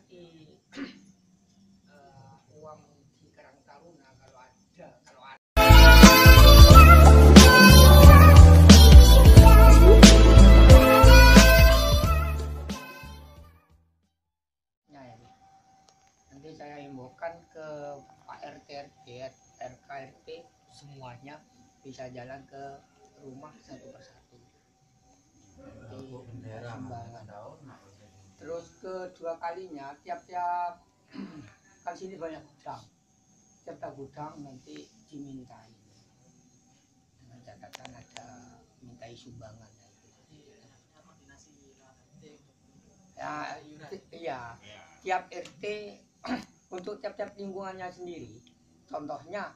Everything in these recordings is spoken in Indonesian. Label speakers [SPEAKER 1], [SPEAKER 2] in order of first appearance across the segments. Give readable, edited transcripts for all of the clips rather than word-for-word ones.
[SPEAKER 1] nanti uang di Karang Taruna kalau ada ya, nanti saya himbaukan ke Pak RT RK RT semuanya bisa jalan ke rumah satu persatu sumbangan. Terus kedua kalinya tiap-tiap kan sini banyak gudang, tiap-tiap gudang nanti dimintai dengan catatan ada mintai sumbangan ya. Iya, tiap RT untuk tiap-tiap lingkungannya sendiri. Contohnya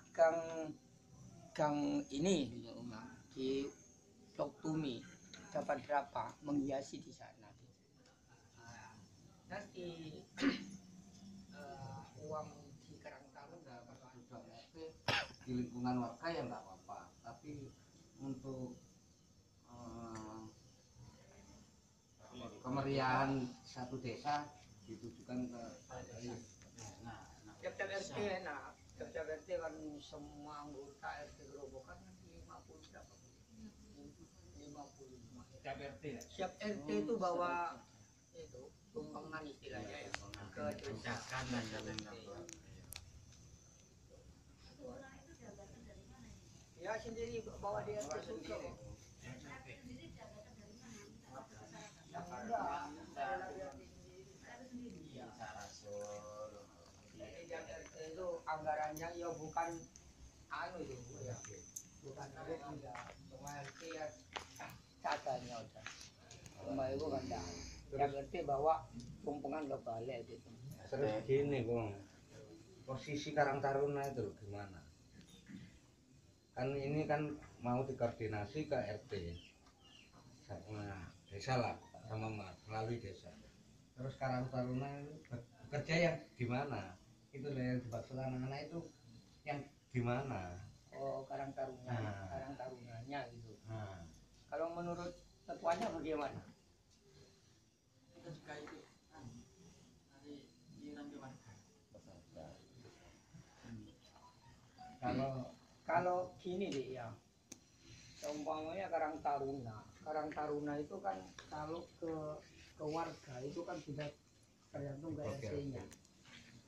[SPEAKER 1] gang ini di Blok Tumi dapat berapa menghiasi di sana. Nanti uang di Karang Taruna kalau ada
[SPEAKER 2] di lingkungan warga ya nggak apa-apa, tapi untuk kemeriahan satu desa ditujukan ke
[SPEAKER 1] tiap-tiap RT. Nah, tiap-tiap RT kan semua anggota RT Gerobokan 50 berapa? 50
[SPEAKER 3] Siap RT ya?
[SPEAKER 1] Siap RT itu bawa itu tumpangan istilahnya ya ke desa. Ya sendiri bawa di RT sendiri. Itu anggarannya ya bukan anu itu ya, bukan duit ya, cuma RT ya cadanya udah, cuma itu kan dah, yang RT bawa tumpengan ke balai gitu.
[SPEAKER 2] Terus gini Bung, posisi Karang Taruna itu gimana? Kan ini kan mau dikoordinasi ke RT sama desa lah, sama melalui desa. Terus Karang Taruna bekerja yang gimana? Itu yang dimaksud anak-anak itu yang gimana?
[SPEAKER 1] Oh, Karang Taruna, Karang Tarunanya gitu. Kalau menurut ketuanya bagaimana?
[SPEAKER 3] Kita juga itu dari iuran ke warga.
[SPEAKER 1] Kalau gini deh ya, seumpamanya Karang Taruna itu kan kalau ke warga itu kan sudah tergantung ke RT-nya.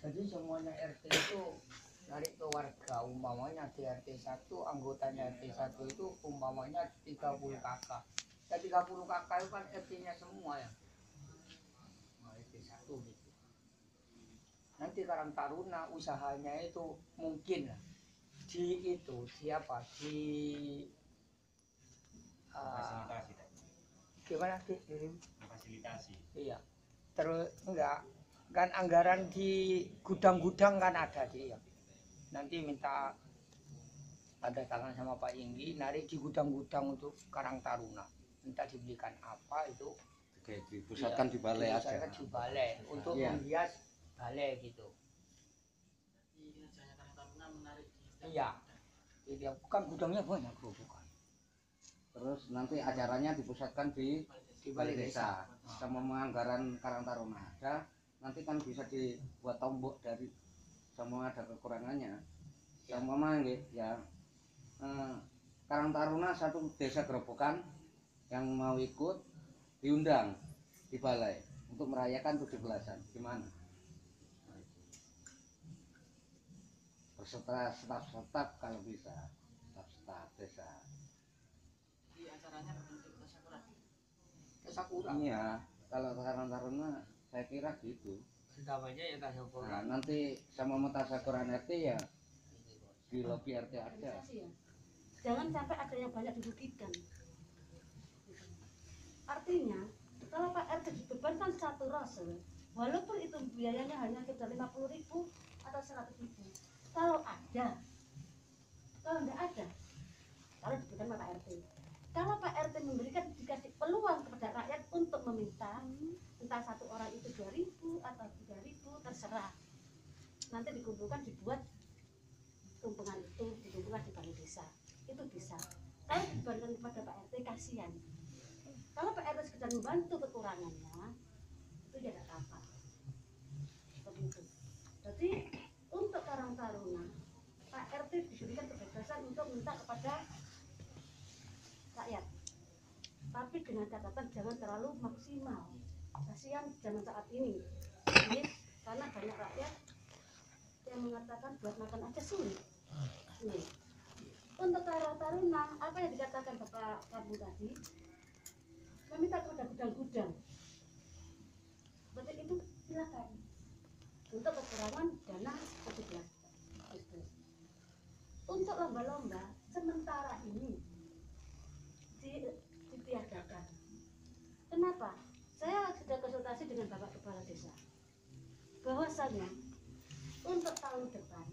[SPEAKER 1] Jadi semuanya RT itu narik ke warga, umpamanya di RT 1, anggotanya RT 1 itu umpamanya 30 kakak. Dan 30 kakak itu kan RT-nya semua ya. Nah, RT 1 gitu. Nanti Karang Taruna usahanya itu mungkin lah di
[SPEAKER 3] Fasilitasi
[SPEAKER 1] gimana sih?
[SPEAKER 3] fasilitasi.
[SPEAKER 1] Iya. Terus enggak kan anggaran di gudang-gudang kan ada dia. Nanti minta ada tangan sama Pak Inggi narik di gudang-gudang untuk Karang Taruna. Minta dibelikan apa itu?
[SPEAKER 2] Oke, dipusatkan di balai aja.
[SPEAKER 1] Di balai untuk menghias balai gitu.
[SPEAKER 3] Kinerjanya Karang Taruna menarik di
[SPEAKER 1] Iya. Jadi bukan gudangnya banyak bro, bukan.
[SPEAKER 2] Terus nanti acaranya dipusatkan di balai desa. Sama anggaran Karang Taruna ada, nanti kan bisa dibuat tombok dari semua ada kekurangannya. Sama ya Karang Taruna satu desa Gerobokan yang mau ikut diundang di balai untuk merayakan 17-an. Gimana? Berserta staf kalau bisa, staf desa.
[SPEAKER 3] Di acaranya berbentuk
[SPEAKER 1] Tasyakuran.
[SPEAKER 2] Iya, kalau Karang Taruna saya kira gitu.
[SPEAKER 1] Namanya ya tasyakuran.
[SPEAKER 2] Nah, nanti sama tasyakuran RT ya di lobi RT aja.
[SPEAKER 4] Jangan sampai ada yang banyak dirugikan. Artinya kalau Pak RT dibebankan satu rose, walaupun itu biayanya hanya sekitar 50.000 atau 100.000, kalau ada, kalau tidak ada, kalau diberikan Pak RT. Kalau Pak RT memberikan dikasih peluang kepada rakyat untuk meminta, entah satu orang itu 2.000 atau 3.000 terserah. Nanti dikumpulkan dibuat tumpengan itu dikumpulkan di balai desa. Itu bisa. Kalau diberikan kepada Pak RT kasihan. Kalau Pak RT sekedar membantu kekurangannya, itu ya tidak apa-apa. minta kepada rakyat, tapi dengan catatan jangan terlalu maksimal. Kasihan zaman saat ini, jadi, karena banyak rakyat yang mengatakan buat makan aja sulit. Nih, untuk Karang Taruna, apa yang dikatakan Bapak Kamu tadi, meminta kepada gudang-gudang seperti itu, silakan. Untuk kekurangan dana 17 Agustus. Untuk lomba-lomba sementara ini ditiadakan. Kenapa? Saya sudah konsultasi dengan Bapak Kepala Desa, bahwasanya untuk tahun depan,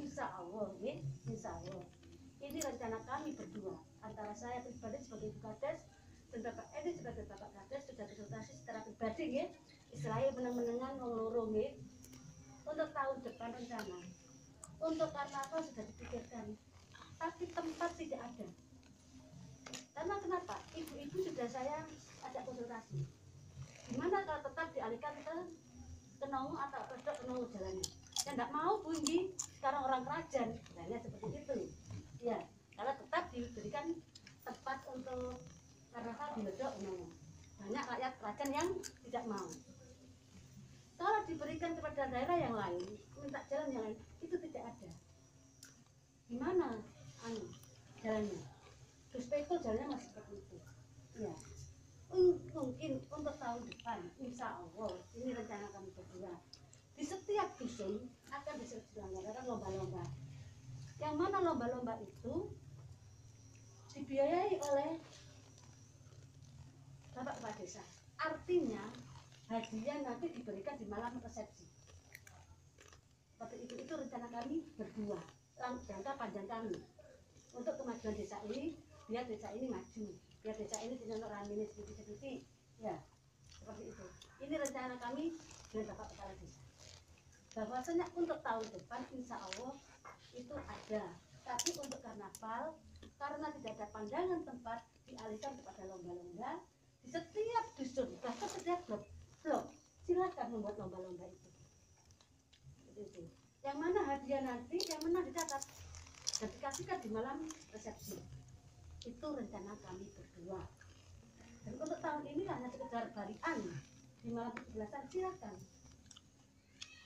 [SPEAKER 4] insya Allah, ini rencana kami berdua, antara saya pribadi sebagai Ibu Kades dan Bapak Edi sebagai Bapak Kades, sudah konsultasi secara pribadi, ya, istilahnya meneng-menengan wong loro, ya. Untuk tahun depan rencana, untuk karnaval sudah dipikirkan, tapi tempat tidak ada. Karena kenapa? Ibu-ibu sudah saya ajak konsultasi. Gimana kalau tetap dialihkan ke Nongo atau ke Nongo jalannya? Ya enggak mau Bu Indi, sekarang orang kerajaan, jalannya seperti itu. Ya, kalau tetap diberikan tempat untuk karnaval di Ledok Nongo. Banyak rakyat kerajaan yang tidak mau. Kalau diberikan kepada daerah yang lain, minta jalan yang lain, itu tidak ada. Gimana jalannya? Terus Peko jalannya masih seperti itu. Ya, mungkin untuk tahun depan, insya Allah, ini rencana kami berdua. Di setiap dusun akan diselenggarakan lomba-lomba. Yang mana lomba-lomba itu dibiayai oleh Bapak Kepala Desa. Artinya hadiah nanti diberikan di malam resepsi. Seperti itu rencana kami berdua, jangka panjang kami untuk kemajuan desa ini, biar desa ini maju, biar desa ini tidak ramai sedikit-sedikit, ya seperti itu. Ini rencana kami dengan Bapak Kepala Desa. Bahwasanya untuk tahun depan insya Allah itu ada, tapi untuk karnaval karena tidak ada pandangan tempat dialihkan kepada lomba-lomba di setiap dusun, bahkan setiap blok silakan membuat lomba-lomba itu. Itu. Yang mana hadiah nanti, yang mana dicatat dan dikasihkan di malam resepsi. Itu rencana kami berdua. Dan untuk tahun ini hanya sekedar barian di malam 17-an, silakan.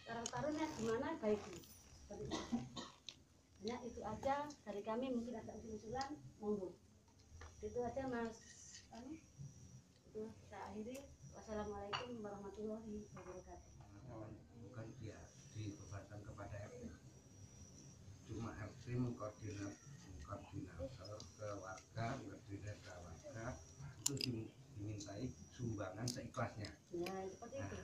[SPEAKER 4] Karang Taruna gimana baiknya. Seperti itu. Ya, itu aja dari kami, mungkin ada usul-usulan, monggo. Itu aja Mas. Itu kita akhiri. Wassalamualaikum warahmatullahi wabarakatuh.
[SPEAKER 2] Bukan dia dibebankan kepada RT, cuma RT mengkoordinator ke warga, koordinator ke warga itu dimintai sumbangan seikhlasnya.
[SPEAKER 4] Ya, seperti itu.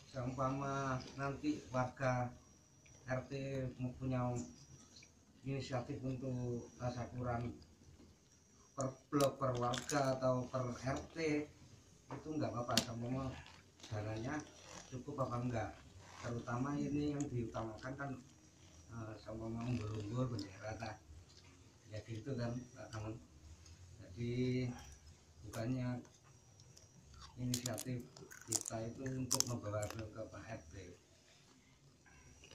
[SPEAKER 2] Seumpama nanti warga RT mempunyai inisiatif untuk tasakuran per blok, per warga atau per RT, itu enggak apa-apa, sama dananya cukup apa enggak. Terutama ini yang diutamakan kan sama umbur-umbur bendera tak ya gitu kan teman. Jadi bukannya inisiatif kita itu untuk membawa ke Pak RT,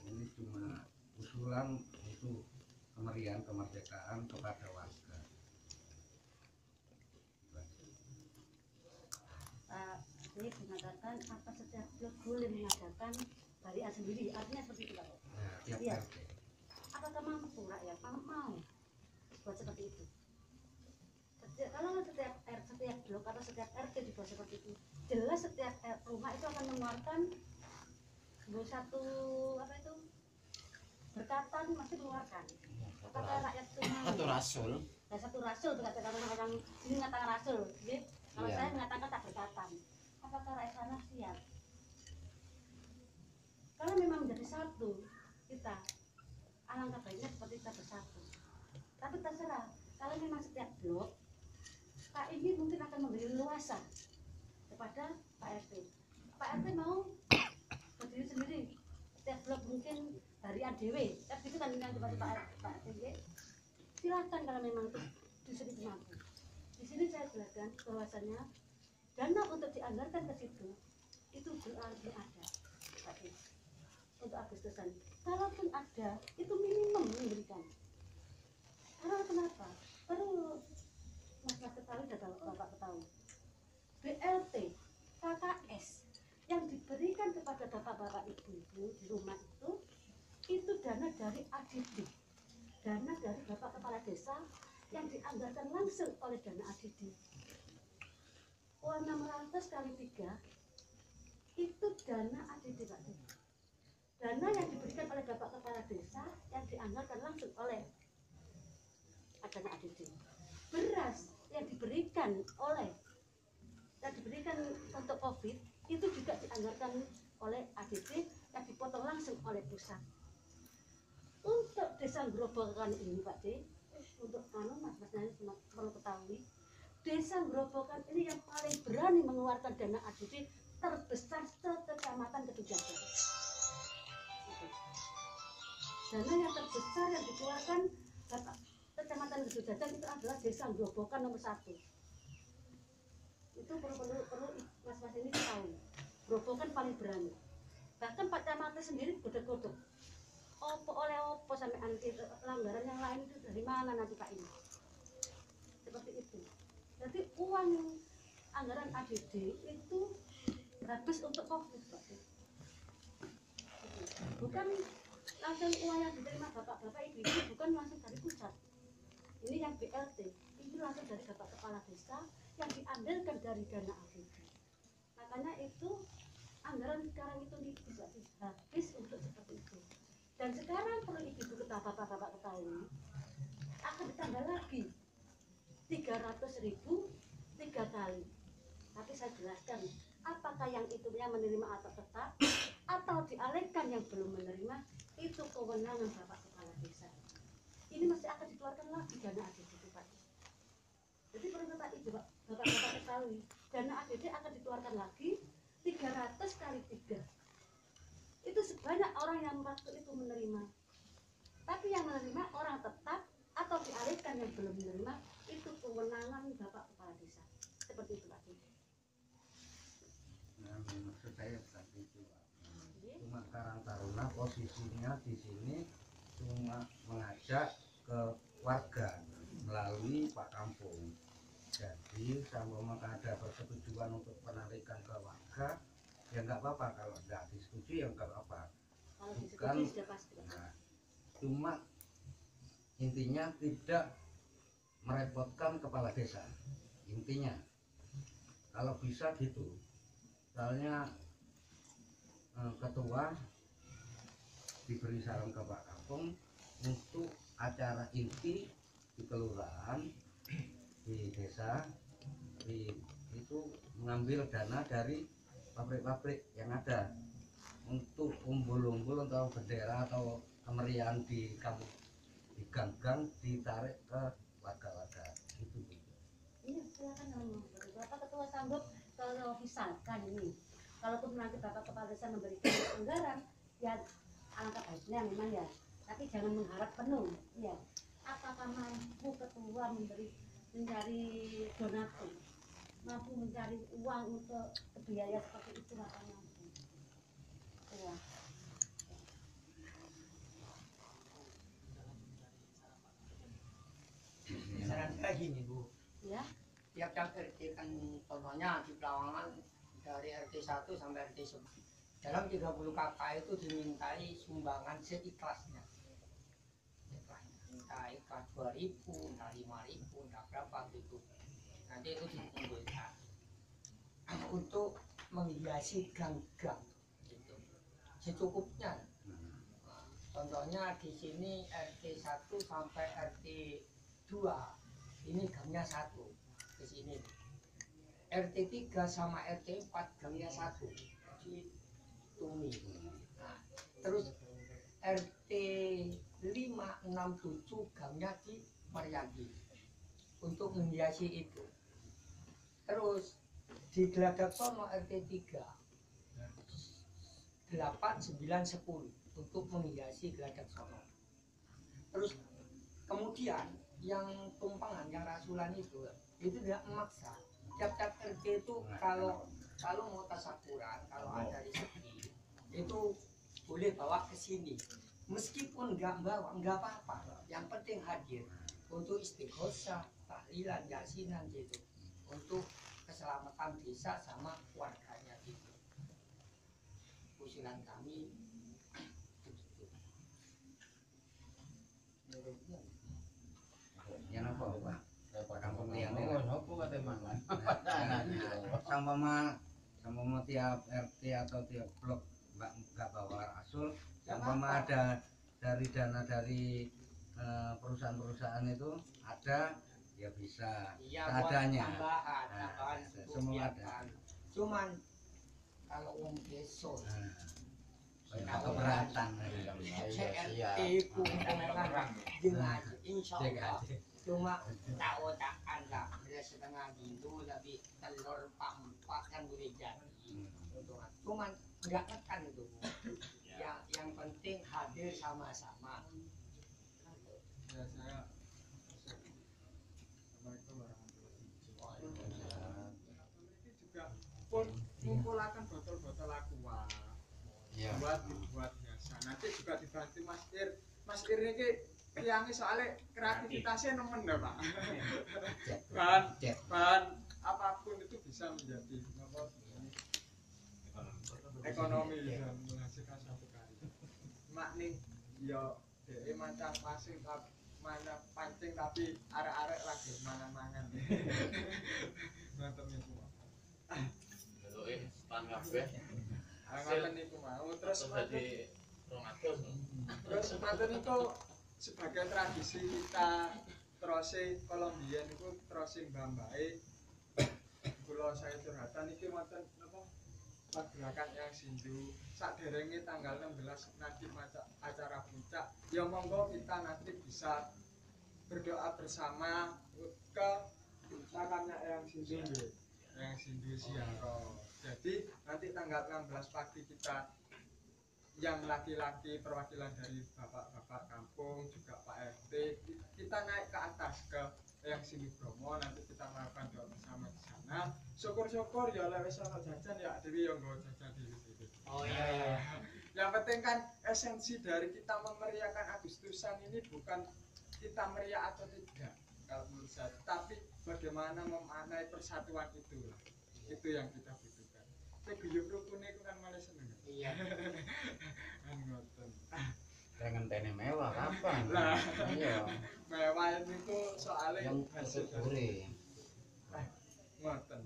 [SPEAKER 2] ini cuma usulan untuk kemeriahan kemerdekaan kepada warga.
[SPEAKER 4] Ini mengatakan apa setiap blok boleh mengadakan barian sendiri, artinya seperti itu Pak.
[SPEAKER 2] Nah, tiap
[SPEAKER 4] Iya.
[SPEAKER 2] RT.
[SPEAKER 4] Apakah mampu rakyat mau buat seperti itu? Kalau setiap blok atau setiap RT dibuat seperti itu, jelas setiap rumah itu akan mengeluarkan satu berkatan masih mengeluarkan. Apakah rakyat itu mau?
[SPEAKER 3] Satu rasul.
[SPEAKER 4] Satu rasul berkata orang ini mengatakan rasul, ya? Kalau
[SPEAKER 3] Iya.
[SPEAKER 4] saya mengatakan tak berkatan. Apakah rakyat sana siap? Kalau memang menjadi satu, kita alangkah baiknya seperti kita bersatu. Tapi terserah, kalau memang setiap blok Pak ini mungkin akan memberi leluasa kepada Pak RT. Pak RT mau berdiri sendiri, setiap blok mungkin harian dewe, tapi itu kan yang kepada Pak RT. Silakan kalau memang dusun itu mampu. Di sini saya jelaskan bahwasannya dana untuk dianggarkan ke situ itu berarti ada, Pak RT. Untuk Agustusan, kalaupun ada, itu minimum memberikan. Karena kenapa? Terus Mas ketahui dan Bapak ketahui. BLT, KKS yang diberikan kepada bapak-bapak ibu-ibu di rumah itu dana dari ADD, dana dari bapak kepala desa yang dianggarkan langsung oleh dana ADD. Uang 600 kali 3 itu dana ADD Pak. Dana yang diberikan oleh bapak kepala desa yang dianggarkan langsung oleh dana ADD. Beras yang diberikan untuk COVID itu juga dianggarkan oleh ADD yang dipotong langsung oleh pusat. Untuk desa Grobogan ini Pak D, untuk Mas Nani perlu ketahui, desa Grobogan ini yang paling berani mengeluarkan dana ADD terbesar se-Kecamatan Kedujatan. Dana yang terbesar yang dikeluarkan Kecamatan Kedujatan itu adalah desa Grobogan nomor 1. Itu perlu mas ini tahu. Grobogan paling berani. Bahkan Pak Camat sendiri godok-godok. Opo sampai anti pelanggaran yang lain itu dari mana nanti Pak ini? Seperti itu. Jadi uang anggaran ADD itu habis untuk COVID Pak. Bukan langsung uang yang diterima bapak-bapak ibu bukan langsung dari pusat. Ini yang BLT itu langsung dari bapak kepala desa yang diambilkan dari dana ADD. Makanya itu anggaran sekarang itu bisa habis untuk seperti itu. Dan sekarang perlu ibu bapak-bapak ketahui akan ditambah lagi 300.000 3 kali. Tapi saya jelaskan apakah yang itu yang menerima atau tetap atau dialihkan yang belum menerima itu kewenangan bapak kepala desa. Ini masih akan dikeluarkan lagi dana ADD itu Pak. Jadi perlu bapak-bapak ketahui dana ADD akan dikeluarkan lagi 300 kali 3. Itu sebanyak orang yang waktu itu menerima. Tapi yang menerima orang tetap atau dialihkan yang belum menerima itu kewenangan bapak kepala desa. Seperti itu Pak.
[SPEAKER 2] Nah, maksud saya seperti itu Pak. Cuma Karang Taruna posisinya di sini cuma mengajak ke warga melalui Pak Kampung. Jadi sama ada persetujuan untuk penarikan ke warga, ya nggak apa-apa. Kalau nggak disetujui ya nggak apa-apa. Bukan, nah, cuma intinya tidak merepotkan kepala desa. Intinya kalau bisa gitu. Soalnya ketua diberi saran ke Pak Kampung untuk acara inti di kelurahan di desa itu mengambil dana dari pabrik-pabrik yang ada untuk umbul-umbul atau bendera atau kemeriahan di kampung di gang-gang ditarik ke warga-warga itu.
[SPEAKER 4] Iya silakan ngomong. Bapak ketua sanggup kalau misalkan ini kalaupun nanti bapak kepala desa memberikan anggaran ya alangkah baiknya memang ya, tapi jangan mengharap penuh ya. Apakah mampu ketua mencari donatur, mampu mencari uang untuk biaya seperti itu maka mampu ya.
[SPEAKER 1] Saran saya gini Bu,
[SPEAKER 4] Ya
[SPEAKER 1] tiap-tiap RT kan contohnya di Pelawangan dari RT 1 sampai RT 10 dalam 30 KK itu dimintai sumbangan seikhlasnya. Entah ikhlas 2.000, entah 5.000, entah berapa gitu. Nanti itu dikumpulkan untuk menghiasi gang-gang gitu. Secukupnya. Contohnya di sini RT 1 sampai RT 2 ini gangnya 1 ke sini. RT 3 sama RT 4 gangnya 1 di Tumi. Nah, terus RT 5, 6, 7 gangnya di Mariadi untuk menghiasi itu. Terus di Geladak Sono RT 3 8, 9, 10 untuk menghiasi Geladak Sono. Terus kemudian yang tumpangan, yang rasulan itu tidak memaksa. Tiap-tiap RT itu kalau mau tasakuran, kalau ada rezeki itu boleh bawa ke sini. Meskipun nggak bawa, nggak apa-apa. Yang penting hadir untuk istighosah, tahlilan, yasinan gitu, untuk keselamatan desa sama warganya gitu. Usulan kami begitu. Menurutnya
[SPEAKER 2] Yang apa Pak? Kampung liane
[SPEAKER 5] Oh, nopo kate mangan.
[SPEAKER 2] Sama tiap RT atau tiap blok nggak bawa rasul, sama ada dari dana dari perusahaan-perusahaan itu ada ya bisa
[SPEAKER 1] iya buat
[SPEAKER 2] seadanya.
[SPEAKER 1] tambahan
[SPEAKER 2] Nah,
[SPEAKER 1] untuk
[SPEAKER 2] semua ada.
[SPEAKER 1] kegiatan. Cuman kalau wong desa
[SPEAKER 2] Banyak keberatan.
[SPEAKER 1] CRT kumpulkan dengan insya Allah cuma tak otakan lah beras setengah gitu tapi telur empat kan boleh jadi cuman nggak tekan itu yang penting hadir sama-sama.
[SPEAKER 6] Ya saya Assalamualaikum warahmatullahi wabarakatuh. Ini juga pun mengumpulkan botol-botol aqua buat biasa. Nanti juga dibantu Mas Ir ini tiangnya soalnya kreativitasnya nemen dah Pak. Bahan apapun itu bisa menjadi ekonomi dan menghasilkan suatu karya. Mak nih yo mancang pasing mana pancing tapi arek-arek lagi mangan-mangan. Ngoten niku.
[SPEAKER 5] Deloke stan kabeh.
[SPEAKER 6] Ngoten niku mau terus
[SPEAKER 5] Dadi 200.
[SPEAKER 6] terus ngoten niku sebagai tradisi kita terose Kolombia niku terose mbah-mbahe kula saya curhatan iki wonten napa pergerakan yang sindu sakderenge tanggal 16 nanti acara puncak ya monggo kita nanti bisa berdoa bersama ke makamnya yang sindu nggih yang sindu siaro jadi nanti tanggal 16 pagi kita yang laki-laki perwakilan dari bapak-bapak kampung juga Pak RT kita naik ke atas ke yang Sindu Bromo nanti kita melakukan doa bersama di sana syukur-syukur ya oleh wis ana jajan ya dewi yang nggo jajan dhewe.
[SPEAKER 1] Oh iya.
[SPEAKER 6] Yang penting kan esensi dari kita memeriahkan Agustusan ini bukan kita meriah atau tidak kalau menurut saya tapi bagaimana memaknai persatuan itu lah itu yang kita butuhkan. Guyub rukune itu kan malah seneng.
[SPEAKER 1] Iya.
[SPEAKER 6] Kan ngoten.
[SPEAKER 5] Ngenteni mewah kapan?
[SPEAKER 6] Lah.
[SPEAKER 5] Iya.
[SPEAKER 6] Mewah itu soalnya
[SPEAKER 5] Yang
[SPEAKER 6] hasil
[SPEAKER 5] kure.
[SPEAKER 6] ngoten.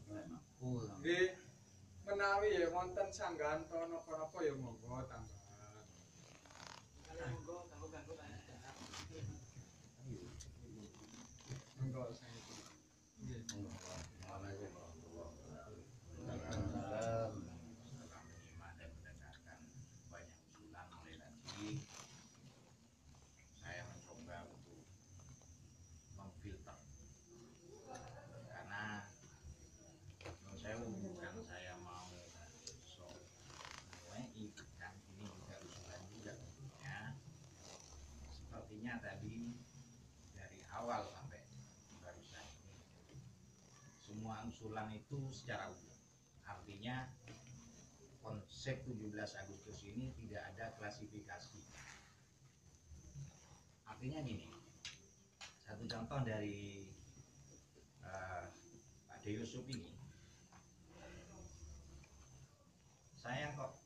[SPEAKER 5] Pulang.
[SPEAKER 6] Nggih menawi ya wonten sanggahan to napa-napa ya monggo tambahan.
[SPEAKER 3] Kalau monggo ganggu-ganggu kan.
[SPEAKER 6] Monggo saya. Nggih.
[SPEAKER 5] Saya mencoba untuk memfilter karena saya bukan saya mau sok WI kan ini juga usulan juga tentunya sepertinya tadi dari awal sampai barusan ini semua usulan itu secara umum artinya konsep 17 Agustus ini tidak ada klasifikasi. Artinya gini, satu contoh dari Pak De Yusuf ini, saya kok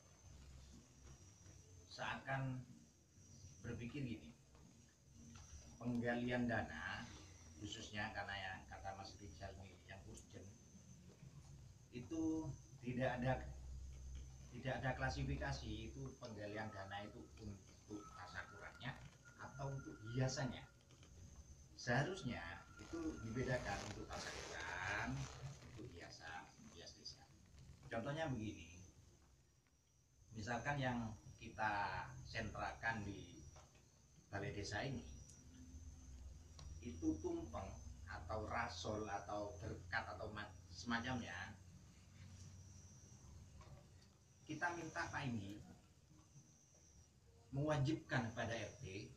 [SPEAKER 5] seakan berpikir gini, penggalian dana khususnya karena yang kata Mas Rizal ini yang urgent itu tidak ada klasifikasi itu penggalian dana itu untuk tasakurannya atau untuk hiasannya. Seharusnya itu dibedakan untuk tasakuran, untuk hias desa. Contohnya begini, misalkan yang kita sentrakan di balai desa ini, itu tumpeng atau rasol atau berkat atau semacamnya, kita minta Pak ini mewajibkan kepada RT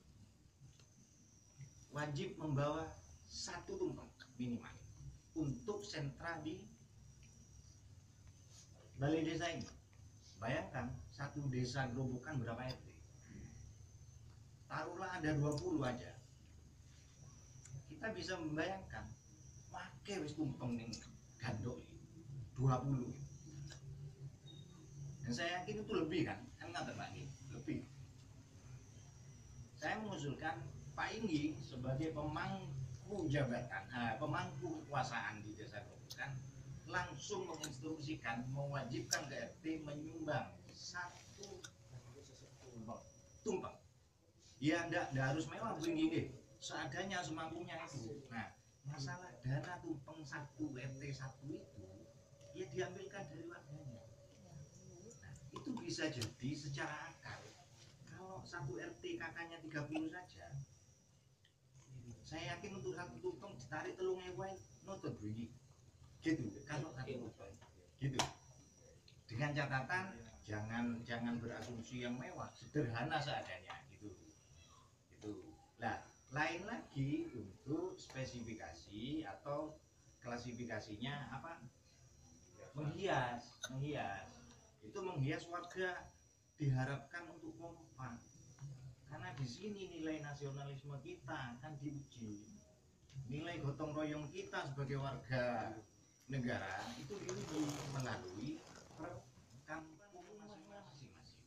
[SPEAKER 5] wajib membawa satu tumpeng minimal untuk sentra di balai desa ini. Bayangkan satu desa Grobogan berapa RT? Taruhlah ada 20 aja. Kita kita bisa membayangkan pakai wis tumpeng ning gandok 20. Dan saya yakin itu lebih kan nggak terbagi lebih. Saya mengusulkan Pak Inggi sebagai pemangku jabatan, pemangku kekuasaan di Desa Grobogan langsung menginstruksikan, mewajibkan ke RT menyumbang 1 tumpeng. Ya enggak harus mewah Bu Inggi, seadanya semampunya itu. Nah, masalah dana tumpeng 1 RT 1 itu ya diambilkan dari warganya. Nah, itu bisa jadi secara akal kalau 1 RT kakaknya 30 saja, saya yakin untuk 1 tumpeng ditarik 3.000 nutut bunyi gitu kalau 1 tumpeng gitu, dengan catatan jangan berasumsi yang mewah, sederhana seadanya gitu. Nah, lain lagi untuk spesifikasi atau klasifikasinya apa, menghias itu menghias warga diharapkan untuk kompak, karena di sini nilai nasionalisme kita kan diuji, nilai gotong royong kita sebagai warga negara itu diuji melalui kampung masing-masing.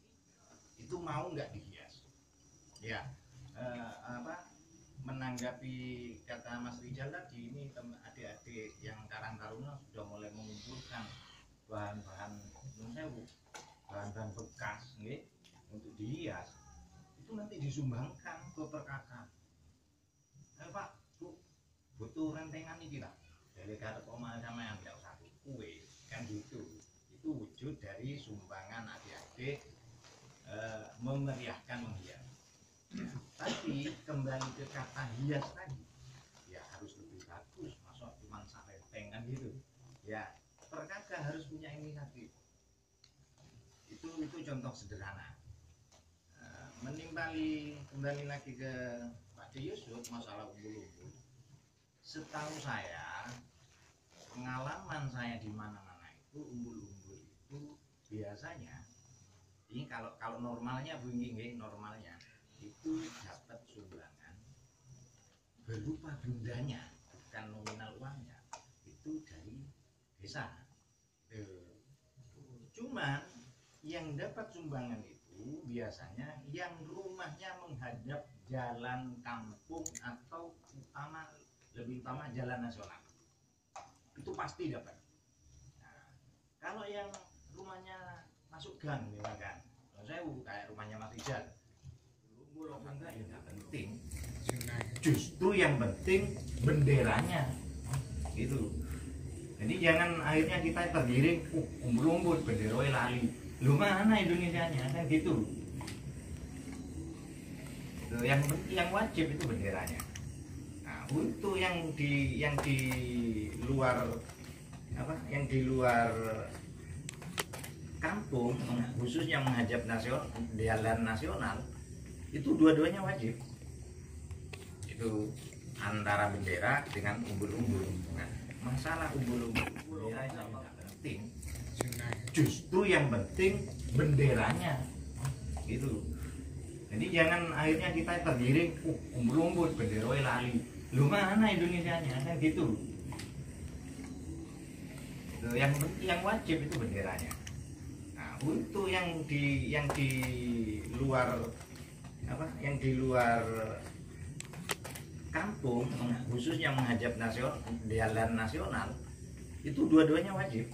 [SPEAKER 5] Itu mau nggak dihias ya. Menanggapi kata Mas Rijal tadi, ini adik-adik yang Karang Taruna sudah mulai mengumpulkan bahan-bahan bekas nggih, untuk dihias. Itu nanti disumbangkan ke perkaka. Pak, Bu, butuh rentengan ini lah. Dari karep omah sampean ndak usah kue kan gitu. Itu wujud dari sumbangan adik-adik memeriahkan menghias. Tapi kembali ke kata hias tadi, ya harus lebih bagus, masuk cuma sarenteng kan gitu ya. Perkaka harus punya inisiatif. Itu contoh sederhana. Menimbali kembali lagi ke Pak D. Yusuf masalah umbul-umbul, setahu saya, pengalaman saya di mana-mana itu umbul-umbul itu biasanya ini kalau normalnya Bu Inggi, normalnya itu dapat sumbangan berupa bundanya, bukan nominal uangnya, itu dari desa. Cuman yang dapat sumbangan itu biasanya yang rumahnya menghadap jalan kampung atau lebih utama jalan nasional, itu pasti dapat. Nah, kalau yang rumahnya masuk gang misalkan, saya kayak rumahnya Mas Rijal, enggak ya nggak penting, justru yang penting benderanya gitu. Jadi jangan akhirnya kita tergiring umbul-umbul benderoi lali, lu mana Indonesianya kan gitu. Yang wajib itu benderanya. Nah, untuk yang di luar yang di luar kampung, khususnya menghadap jalan nasional, itu dua-duanya wajib. Itu antara bendera dengan umbul-umbul. Nah, masalah umbul-umbul bendera itu tidak penting, justru yang penting benderanya gitu. Jadi jangan akhirnya kita tergiring umbul-umbul benderoi lali, lu mana Indonesianya kan gitu. Yang wajib itu benderanya. Nah, untuk yang di luar yang di luar kampung, khususnya menghadap jalan nasional, itu dua-duanya wajib.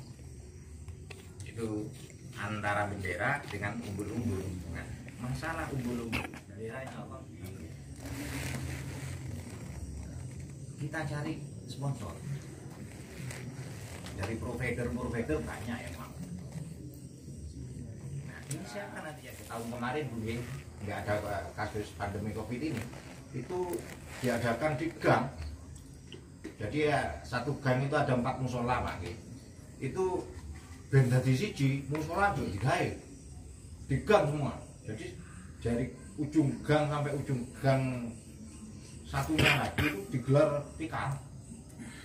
[SPEAKER 5] Itu antara bendera dengan umbul-umbul. Nah, masalah umbul-umbul bendera itu apa? Kita cari sponsor dari provider banyak ya Pak. Nah, ini siapa nanti ya? Tahun kemarin Bu, nggak ada kasus pandemi COVID ini, itu diadakan di gang. Jadi ya satu gang itu ada 4 musola Pak. Itu ben dadi siji musola juga digawe di gang semua. Jadi dari ujung gang sampai ujung gang satunya lagi itu digelar tikar.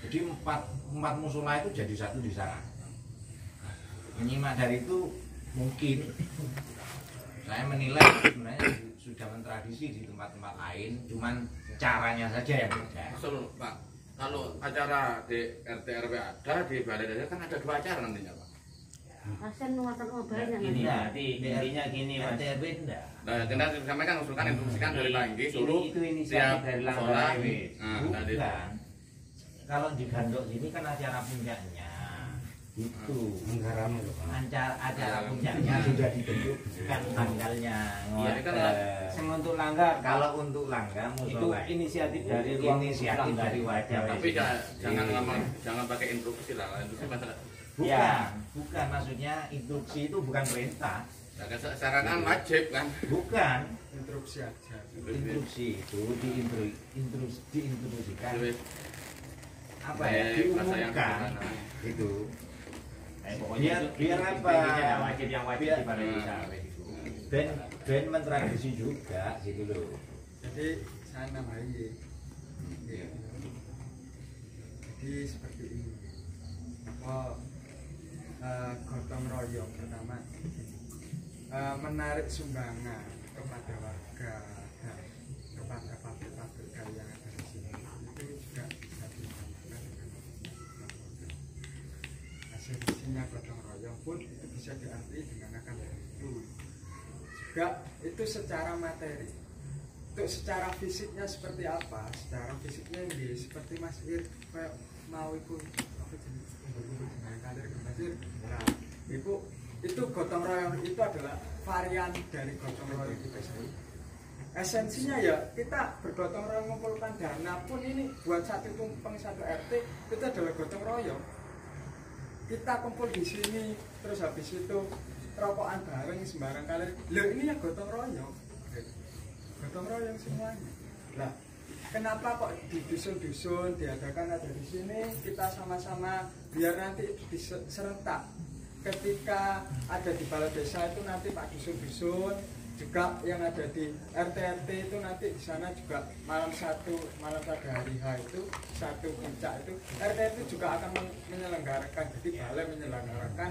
[SPEAKER 5] Jadi 4 musola itu jadi satu di sana. Menyimak dari itu mungkin Saya menilai sebenarnya sudah mentradisi di tempat-tempat lain, cuman caranya saja yang beda.
[SPEAKER 7] Betul, Pak. Kalau acara di RT RW ada, di balai desa kan ada 2 acara nantinya, Pak.
[SPEAKER 4] Pasien nuatan banyak
[SPEAKER 8] Ini
[SPEAKER 4] nanti.
[SPEAKER 8] intinya gini Mas.
[SPEAKER 5] RT enggak.
[SPEAKER 7] Nah, kita sampaikan usulkan instruksikan dari Langgi suruh
[SPEAKER 5] Itu
[SPEAKER 7] tiap
[SPEAKER 5] inisiatif dari
[SPEAKER 7] sholat.
[SPEAKER 5] Langgar.
[SPEAKER 7] Nah, tadi
[SPEAKER 5] Bukan. Kalau di Gandok sini kan acara puncaknya. Itu
[SPEAKER 2] Anggaran itu, Pak.
[SPEAKER 5] acara puncaknya sudah ditentukan tanggalnya.
[SPEAKER 7] Iya, kan
[SPEAKER 1] Untuk langgar
[SPEAKER 5] Kalau untuk Langgar
[SPEAKER 1] itu
[SPEAKER 5] musola
[SPEAKER 1] inisiatif dari ruang
[SPEAKER 5] inisiatif
[SPEAKER 1] langgar.
[SPEAKER 5] dari wajah.
[SPEAKER 7] tapi jangan ngomong, jangan pakai instruksi lah. Instruksi masalah.
[SPEAKER 5] Bukan maksudnya instruksi itu bukan perintah.
[SPEAKER 7] Nah, kan secara kan wajib kan.
[SPEAKER 5] Bukan
[SPEAKER 6] instruksi aja.
[SPEAKER 5] instruksi itu diinstruksikan apa ya,
[SPEAKER 7] Bahasa yang
[SPEAKER 5] diumumkan
[SPEAKER 7] sederhana.
[SPEAKER 5] itu.
[SPEAKER 8] Pokoknya
[SPEAKER 5] Biar
[SPEAKER 8] itu
[SPEAKER 5] apa?
[SPEAKER 8] intinya wajib yang wajib
[SPEAKER 5] Biar-
[SPEAKER 8] di balai desa gitu.
[SPEAKER 5] Ben mentradisi juga gitu loh.
[SPEAKER 6] Jadi saya nambahin ya. Jadi seperti ini. Gotong royong pertama menarik sumbangan kepada warga dan kepada pabrik-pabrik kayu yang ada di sini itu juga bisa dilakukan dengan hasilnya gotong royong pun itu bisa diarti dengan akan itu juga itu secara materi. Untuk secara fisiknya seperti apa? Secara fisiknya ini seperti Mas Ir kayak mau ikut apa jenis kumpul-kumpul dengan kalir kembasir. Nah, itu gotong royong itu adalah varian dari gotong royong itu sendiri. Esensinya ya kita bergotong royong mengumpulkan dana pun ini buat satu tumpeng satu RT itu adalah gotong royong. Kita kumpul di sini terus habis itu rokokan bareng sembarang kalir. Loh ini ya gotong royong. Gotong royong semuanya. Nah, kenapa kok di dusun-dusun diadakan ada di sini? Kita sama-sama biar nanti serentak. Ketika ada di balai desa itu nanti Pak dusun-dusun juga yang ada di RT-RT itu nanti di sana juga malam satu hari H itu satu puncak itu RT itu juga akan menyelenggarakan, jadi balai menyelenggarakan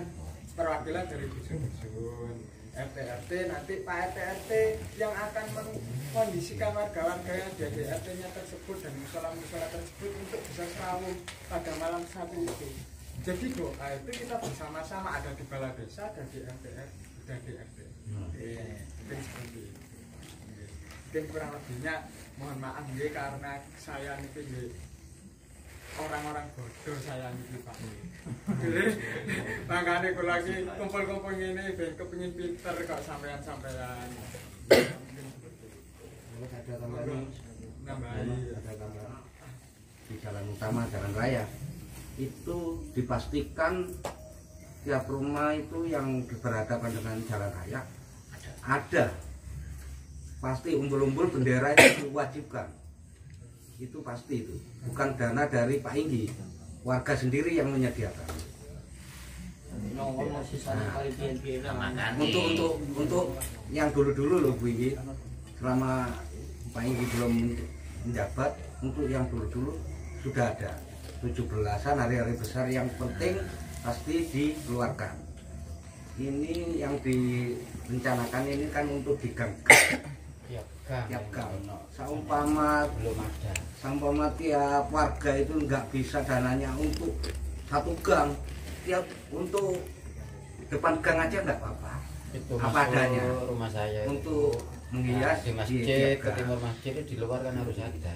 [SPEAKER 6] perwakilan dari dusun-dusun. RT-RT nanti Pak RT-RT yang akan mengkondisikan warga-warga yang ada di RT-nya tersebut dan musola-musola tersebut untuk bisa serawung pada malam satu itu. Jadi doa itu kita bersama-sama ada di balai desa, ada di RT-RT, ada di RT. Mungkin seperti itu. Mungkin kurang lebihnya mohon maaf ya karena saya ini orang-orang bodoh saya ini Pak. Jadi makanya aku lagi kumpul-kumpul ini ben kepengin pinter kok sampean-sampean. Mungkin seperti itu.
[SPEAKER 2] Ada tambahan.
[SPEAKER 6] Nambahin.
[SPEAKER 2] Ada tambahan. Di jalan utama, jalan raya itu dipastikan tiap rumah itu yang berhadapan dengan jalan raya ada pasti umbul-umbul bendera itu diwajibkan, itu pasti, itu bukan dana dari Pak Inggi, warga sendiri yang menyediakan. Untuk yang dulu-dulu loh Bu Inggi, selama Pak Inggi belum menjabat, untuk yang dulu-dulu sudah ada 17-an hari-hari besar yang penting pasti dikeluarkan. Ini yang direncanakan ini kan untuk digang tiap gang. Saumpama
[SPEAKER 1] belum ada.
[SPEAKER 2] Saumpama tiap warga itu nggak bisa dananya untuk satu gang, tiap untuk depan gang aja nggak apa-apa.
[SPEAKER 1] Itu
[SPEAKER 2] Apa adanya.
[SPEAKER 1] rumah saya
[SPEAKER 2] Untuk menghias
[SPEAKER 1] di masjid
[SPEAKER 2] tiap
[SPEAKER 1] ke
[SPEAKER 2] gang.
[SPEAKER 1] timur masjid itu di luar kan harus ada.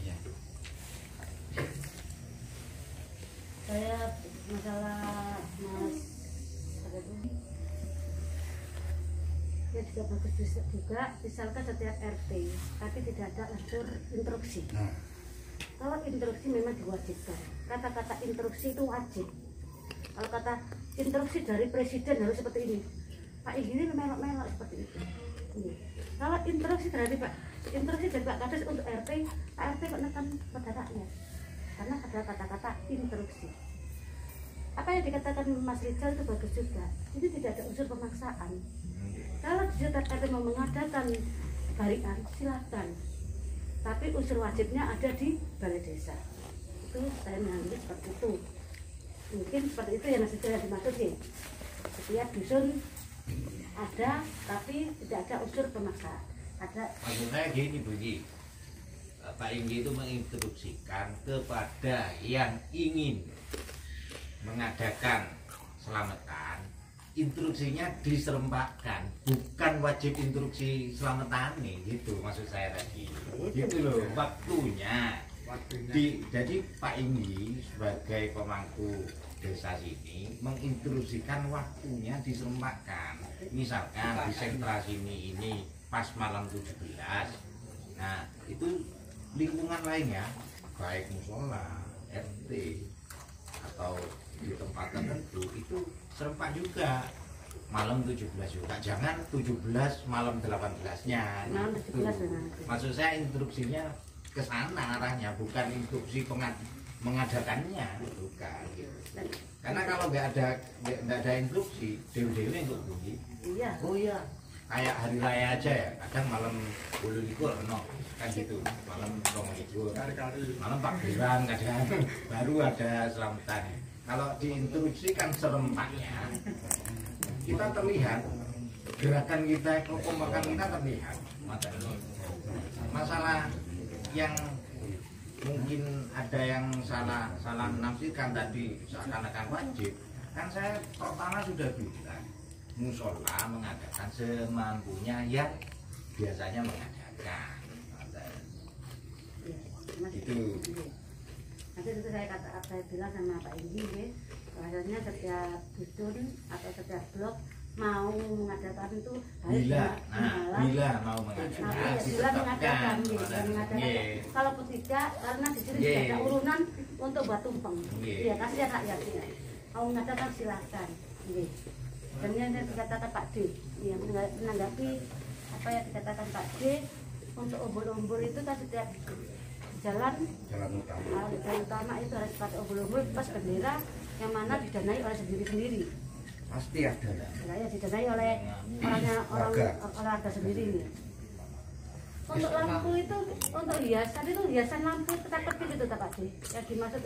[SPEAKER 1] Iya.
[SPEAKER 4] Saya masalah Mas apa itu? Ya juga bagus bisa juga misalkan setiap RT tapi tidak ada unsur instruksi.
[SPEAKER 2] Nah,
[SPEAKER 4] Kalau instruksi memang diwajibkan. Kata-kata instruksi itu wajib. Kalau kata instruksi dari presiden harus seperti ini. Pak ini melok-melok seperti itu. Ini. Kalau instruksi dari Pak Kades untuk RT, Pak RT kok nekan pada rakyat. Karena ada kata-kata instruksi. Apa yang dikatakan Mas Rizal itu bagus juga. Ini tidak ada unsur pemaksaan. Kalau di setiap RT mau mengadakan barian, silakan. Tapi unsur wajibnya ada di balai desa. Itu saya mengambil seperti itu. Mungkin seperti itu yang Mas Rizal dimaksud ya. Setiap dusun ada, tapi tidak ada unsur pemaksaan. Ada.
[SPEAKER 5] Maksud saya gini begini, Pak Inggi itu menginstruksikan kepada yang ingin mengadakan selamatan, instruksinya diserempakkan, bukan wajib instruksi selamatan nih, gitu maksud saya tadi. Gitu loh waktunya. Jadi Pak Inggi sebagai pemangku desa sini menginstruksikan waktunya diserempakkan. Misalkan di sentra sini ini pas malam 17. Nah, itu lingkungan lainnya baik musola, RT atau di tempat tertentu itu serempak juga malam 17 juga. Jangan 17 malam 18-nya.
[SPEAKER 4] Malam 17
[SPEAKER 5] Gitu. Maksud saya instruksinya ke sana arahnya, bukan instruksi mengadakannya, bukan gitu. Karena kalau nggak ada instruksi, dewi-dewi untuk bunyi.
[SPEAKER 4] Iya.
[SPEAKER 5] Oh iya, kayak hari raya aja ya, kadang malam 12 no, kan gitu, malam 12, malam takbiran kadang baru ada selamatan. Kalau diinstruksikan serempaknya, kita terlihat gerakan kita, kekompakan kita terlihat. Masalah yang mungkin ada yang salah menafsirkan tadi seakan-akan wajib, kan saya pertama sudah bilang musola mengadakan semampunya yang biasanya mengadakan. Itu.
[SPEAKER 4] Nanti itu saya bilang sama Pak Inggi, bahasanya setiap dusun atau setiap blok mau mengadakan itu
[SPEAKER 5] bila mau mengadakan,
[SPEAKER 4] bila mengadakan, kalaupun tidak, karena di sini tidak ada urunan untuk buat tumpeng. Iya, kasihan rakyat ya. Mau mengadakan silahkan. Dan yang dikatakan Pak D, ya, menanggapi apa yang dikatakan Pak D, untuk umbul-umbul itu kan setiap jalan utama itu harus pakai umbul-umbul pas bendera yang mana didanai oleh sendiri-sendiri.
[SPEAKER 2] Pasti ada.
[SPEAKER 4] Ya, didanai oleh warga sendiri ini. Untuk lampu itu, untuk hiasan lampu petak-petik itu Pak D. Yang dimaksud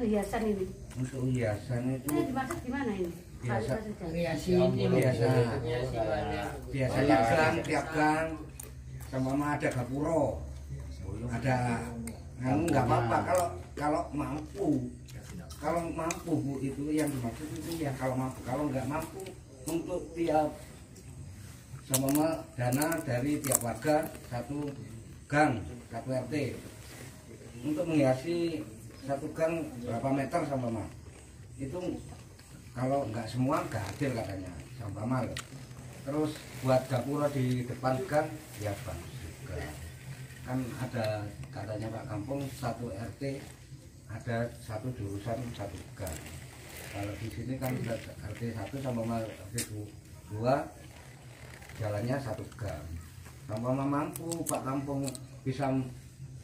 [SPEAKER 4] hiasan ini.
[SPEAKER 2] Untuk hiasan itu.
[SPEAKER 4] Ini dimaksud gimana ini?
[SPEAKER 2] Biasanya gang, tiap gang sama ada gapuro, ada nggak apa-apa kalau mampu. Kalau mampu Bu, itu yang dimaksud itu ya kalau mampu. Kalau nggak mampu, untuk tiap sama dana dari tiap warga satu gang, satu RT untuk menghiasi satu gang berapa meter sama itu. Kalau nggak semua nggak adil katanya sama terus buat gapura di depan gang ya bagus juga kan. Ada katanya Pak Kampung satu RT ada satu jurusan satu gang. Kalau di sini kan RT 1 sama RT 2 jalannya satu gang. Sama mampu Pak Kampung bisa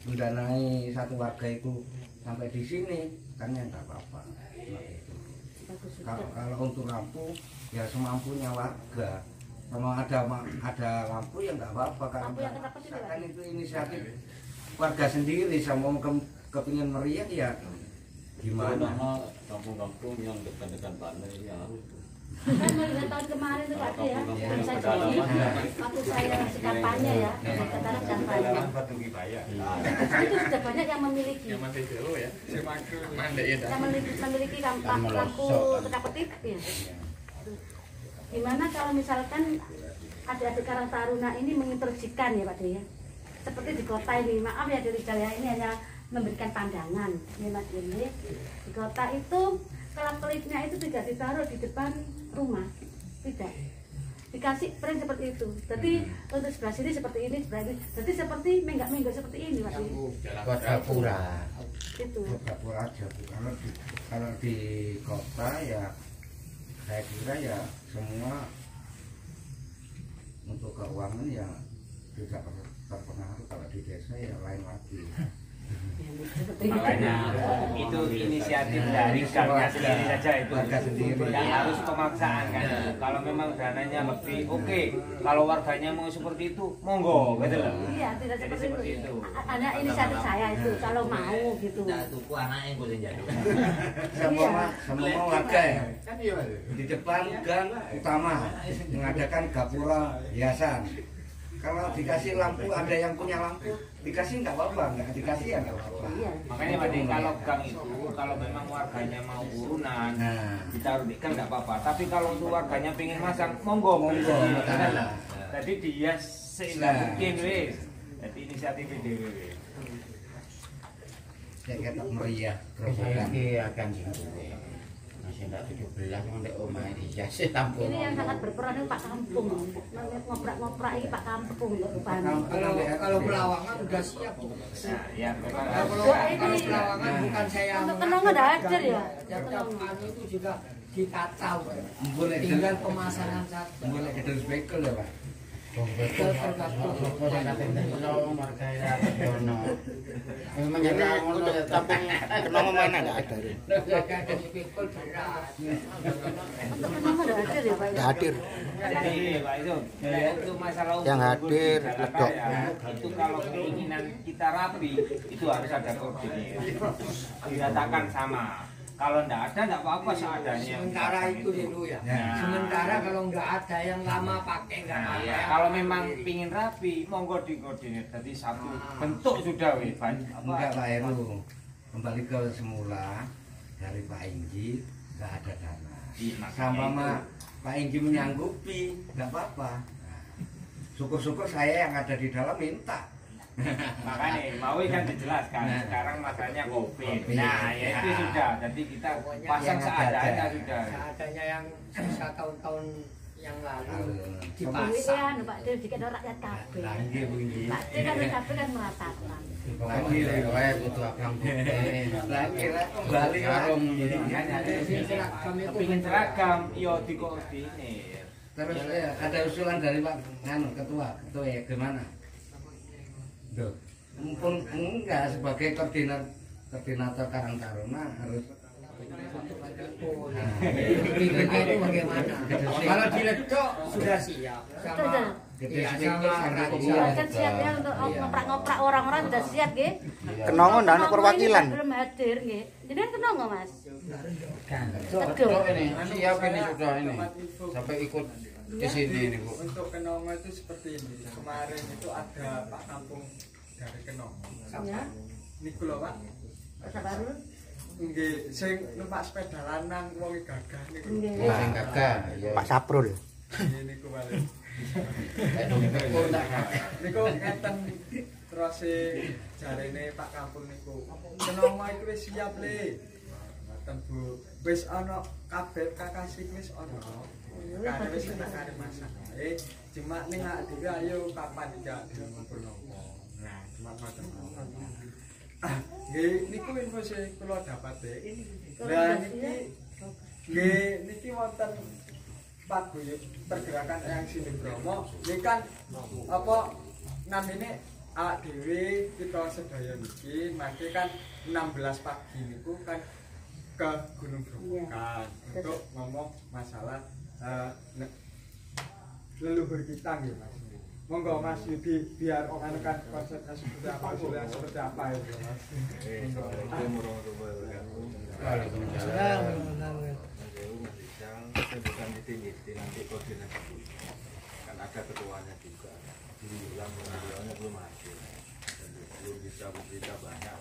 [SPEAKER 2] mendanai satu warga itu sampai di sini kan ya nggak apa-apa. Kalau untuk lampu ya semampunya warga. Kalau ada lampu ya nggak apa-apa kan itu inisiatif warga sendiri. Sama kepingin meriah ya gimana.
[SPEAKER 9] Kampung-kampung yang dekat-dekat pantai ya harus.
[SPEAKER 4] Kan tahun kemarin tuh Pak ya, kan saya jadi waktu saya masih kampanye ya, katakan kampanye. Itu sudah banyak yang memiliki. Yang memiliki lampu petak-petik ya. Gimana kalau misalkan adik-adik Karang Taruna ini menginstruksikan ya Pak ya, seperti di kota ini, maaf ya di Rijal ya, ini hanya memberikan pandangan ini Mas ini. Di kota itu kelap-kelipnya itu tidak ditaruh di depan rumah, tidak dikasih frame seperti itu. Jadi untuk sebelah sini seperti ini, sebelah ini. Jadi seperti menggak-menggak seperti ini Pak.
[SPEAKER 2] Buat gapura.
[SPEAKER 4] Itu.
[SPEAKER 2] Buat gapura aja Bu. Kalau di kota ya saya kira ya semua untuk keuangan ya tidak terpengaruh. Kalau di desa ya lain lagi.
[SPEAKER 8] Makanya itu inisiatif dari gangnya sendiri saja itu.
[SPEAKER 2] Warga sendiri.
[SPEAKER 8] Tidak harus pemaksaan kan. Kalau memang dananya lebih oke. Kalau warganya mau seperti itu, monggo gitu loh.
[SPEAKER 4] Iya, tidak
[SPEAKER 8] Jadi
[SPEAKER 4] seperti itu.
[SPEAKER 8] itu.
[SPEAKER 4] Ada inisiatif saya itu kalau mau gitu.
[SPEAKER 5] Nah, tuku anaknya gue yang jadi.
[SPEAKER 2] Semua warga ya. Di depan gang utama mengadakan gapura hiasan. Kalau dikasih lampu, ada yang punya lampu, dikasih nggak apa-apa, nggak dikasih ya nggak apa-apa.
[SPEAKER 4] Iya.
[SPEAKER 8] Makanya Pak Ding, kalau gang itu kalau memang warganya mau urunan ditaruh di gang nggak apa-apa. Tapi kalau untuk warganya pengen masang, monggo. Jadi dia sehingga mungkin wis. Jadi inisiatif dhewe.
[SPEAKER 2] Ya kita meriah terus akan masih tidak 17 yang di rumah iya sih lampu.
[SPEAKER 4] Ini yang sangat berperan itu Pak Kampung. Ngoprak-ngoprak ini Pak Kampung rupanya.
[SPEAKER 1] Kalau Pelawangan udah siap.
[SPEAKER 8] Nah, ya
[SPEAKER 1] Kalau Pelawangan bukan saya
[SPEAKER 4] Untuk Kenong ada hadir ya.
[SPEAKER 1] Setiap anu itu juga ditata,
[SPEAKER 2] Boleh
[SPEAKER 1] tinggal pemasangan saja.
[SPEAKER 2] boleh kita spekel ya Pak.
[SPEAKER 4] Kenong ada hadir ya Pak.
[SPEAKER 10] Hadir.
[SPEAKER 8] Jadi Pak itu untuk masalah
[SPEAKER 10] Yang hadir, ledok.
[SPEAKER 8] Itu kalau keinginan kita rapi itu harus ada koordinir. Diratakan sama. Kalau enggak ada enggak apa-apa seadanya.
[SPEAKER 1] Sementara itu dulu ya. Sementara kalau nggak ada yang lama pakai nggak apa-apa.
[SPEAKER 8] Iya, kalau memang pingin rapi, monggo dikoordinir. Jadi satu bentuk sudah weh,
[SPEAKER 2] Enggak Pak Heru, kembali ke semula dari Pak Inji nggak ada dana. Sama Pak Inji menyanggupi, nggak apa-apa. Syukur-syukur saya yang ada di dalam minta.
[SPEAKER 8] Makanya mau kan dijelaskan sekarang masalahnya COVID. Nah, ya itu sudah. Jadi kita pasang seadanya sudah.
[SPEAKER 1] Seadanya yang sisa tahun-tahun yang lalu
[SPEAKER 4] Duit
[SPEAKER 1] dipasang.
[SPEAKER 4] ya, Pak Dir dikit rakyat kabeh.
[SPEAKER 2] Lagi begini.
[SPEAKER 4] Pak Dir kan kabeh kan meratakan.
[SPEAKER 2] Lagi lagi butuh abang lagi kembali warung
[SPEAKER 8] Kepingin seragam, yo dikoordinir.
[SPEAKER 2] terus ada usulan dari Pak ketua ya gimana? Duh, mumpung enggak sebagai koordinator Karang Taruna harus
[SPEAKER 1] Pikirnya itu bagaimana? Kalau diledok sudah siap sama
[SPEAKER 4] Kan siap ya untuk ngoprak-ngoprak orang-orang sudah siap nggih.
[SPEAKER 10] Kenongo ndak ana perwakilan.
[SPEAKER 4] Belum hadir nggih. Jadi kan kenongo Mas.
[SPEAKER 2] Betul ini siap ini sudah ini sampai ikut di sini ini Bu.
[SPEAKER 6] Untuk Kenongo itu seperti ini. Kemarin itu ada Pak Kampung dari Kenongo.
[SPEAKER 4] Ya.
[SPEAKER 6] Niku lho Pak.
[SPEAKER 4] Sabar.
[SPEAKER 6] Nggih, sing numpak sepeda lanang wong gagah niku.
[SPEAKER 4] Nggih.
[SPEAKER 2] Sing gagah ya.
[SPEAKER 10] Pak Saprul.
[SPEAKER 6] Nggih niku balik. Niku ngeten terus jarene Pak Kampung niku. Kenongo iki wis siap le. Ngoten Bu. Wis ana kabeh kakasih wis ana. Karena wis enak kare masak. Cuma ning awake dhewe ayo kapan iki ngumpul nopo. Nah, cuma ngoten. Nggih, niku info sing kula dapat ini. Lah niki wonten paguyuban pergerakan Eyang Sini Bromo. Niki kan apa namine awak dhewe kita sedaya niki mangke kan 16 pagi niku kan ke Gunung Bromo kan untuk ngomong masalah leluhur kita nggih Mas. Monggo Mas Yudi biar anu kan konsepnya seperti apa, usulan seperti apa itu Mas. Assalamualaikum warahmatullahi wabarakatuh.
[SPEAKER 2] Waalaikumsalam.
[SPEAKER 11] Saya bukan meeting nanti koordinasi kan ada ketuanya juga bilang beliaunya belum hadir belum bisa bercerita banyak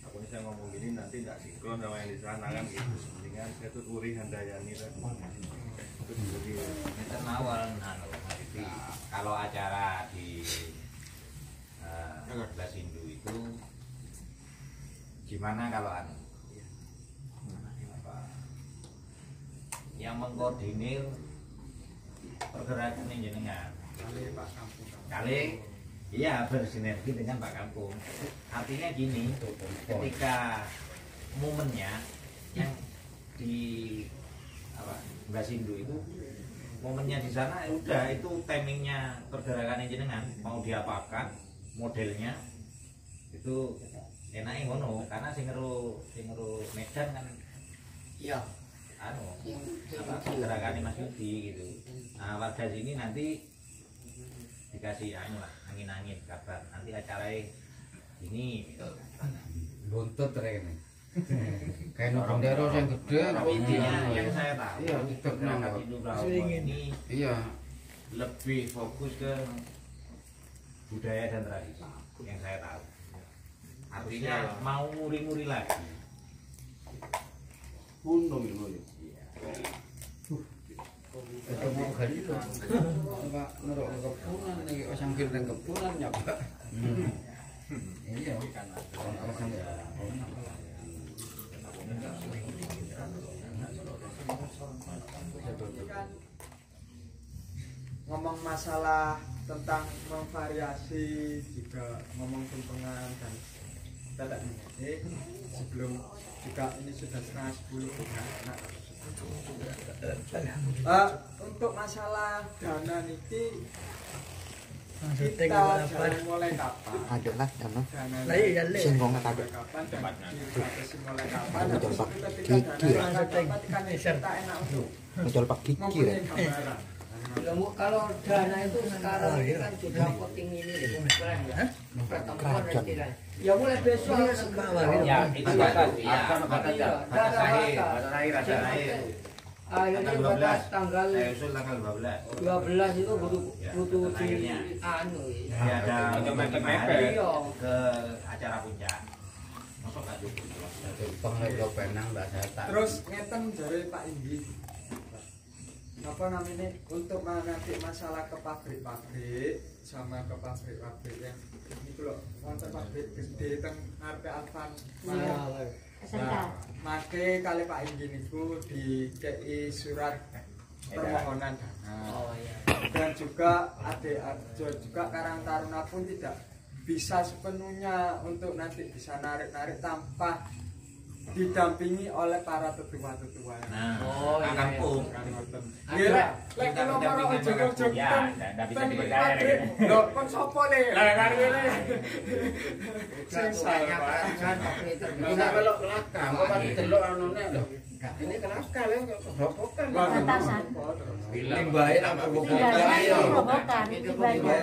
[SPEAKER 11] aku ini saya ngomong gini nanti tidak sinkron sama yang di sana kan gitu mendingan saya tuh Uri Handayani tadi itu jadi
[SPEAKER 5] awal kalau acara di Belas Hindu itu gimana kalau yang mengkoordinir pergerakan jenengan kali iya bersinergi dengan Pak Kampung. Artinya gini, ketika momennya yang di Belas Hindu itu momennya di sana udah itu timingnya pergerakan jenengan mau diapakan modelnya itu enaknya ngono karena sing ngero Medan kan
[SPEAKER 1] Iya.
[SPEAKER 5] anu gerakannya Mas Yudi gitu. Nah warga sini nanti dikasih anu lah angin-angin kabar nanti acaranya ini gitu.
[SPEAKER 2] Buntut ini. Kayak no bendera yang gede.
[SPEAKER 5] Tapi intinya yang saya tahu
[SPEAKER 2] Iya, itu
[SPEAKER 5] masyarakat Indo-Brahmo ini
[SPEAKER 2] iya
[SPEAKER 5] lebih fokus ke budaya dan tradisi yang saya tahu. Artinya mau muri-muri lagi.
[SPEAKER 9] Undang itu ya.
[SPEAKER 2] itu mau gani lho enggak ngerok kepunan nih sambil nang kepunan nyoba iya kan
[SPEAKER 6] ngomong masalah tentang memvariasi juga ngomong tumpengan dan tidak sebelum juga ini sudah setengah 10 anak untuk masalah dana niki kita jangan mulai kapan
[SPEAKER 10] Ada lah, dana.
[SPEAKER 6] dana
[SPEAKER 10] Singgung kata ada.
[SPEAKER 6] kapan dan mulai kapan
[SPEAKER 10] Betul, Pak.
[SPEAKER 6] kita enak untuk
[SPEAKER 10] Betul Pak Gigi.
[SPEAKER 6] mempunyai gambaran.
[SPEAKER 1] Kalau dana itu sekarang ini kan sudah voting ini keren ya. Pertemuan dan tidak. Ya mulai besok
[SPEAKER 5] Ya itu batas ya batas akhir
[SPEAKER 1] akhirnya batas tanggal
[SPEAKER 5] saya usul tanggal 12
[SPEAKER 1] 12 itu butuh di
[SPEAKER 5] akhirnya.
[SPEAKER 1] anu
[SPEAKER 5] ya ada
[SPEAKER 8] Untuk mepet-mepet.
[SPEAKER 5] ke acara puncak masuk gak cukup
[SPEAKER 2] pengelola penang bahasa tak
[SPEAKER 6] Terus ngeten dari Pak Indi apa namanya untuk nanti masalah ke pabrik-pabrik sama ke pabrik-pabrik yang ini loh wonten pabrik gede teng ngarepe Alfan. Nah, make kali Pak Indi niku dikei surat permohonan dana.
[SPEAKER 1] oh iya
[SPEAKER 6] Dan juga juga Karang Taruna pun tidak bisa sepenuhnya untuk nanti bisa narik-narik tanpa didampingi oleh para tetua-tetua.
[SPEAKER 5] nah
[SPEAKER 1] Oh, iya,
[SPEAKER 5] kampung
[SPEAKER 6] Gila, lek kalau para ojok-ojok
[SPEAKER 5] ya nggak bisa dipercaya gitu.
[SPEAKER 6] lho kon sapa le? Lah kan ngene. Sing
[SPEAKER 1] banyak
[SPEAKER 6] salah.
[SPEAKER 1] kan pabrik itu
[SPEAKER 2] bisa belok kelakar kok pasti delok anune lho ini kelakar ya kerobokan
[SPEAKER 4] Batasan.
[SPEAKER 2] limbahe nang kerobokan
[SPEAKER 4] Tinggalnya
[SPEAKER 2] iya
[SPEAKER 4] itu robokan, tinggalnya.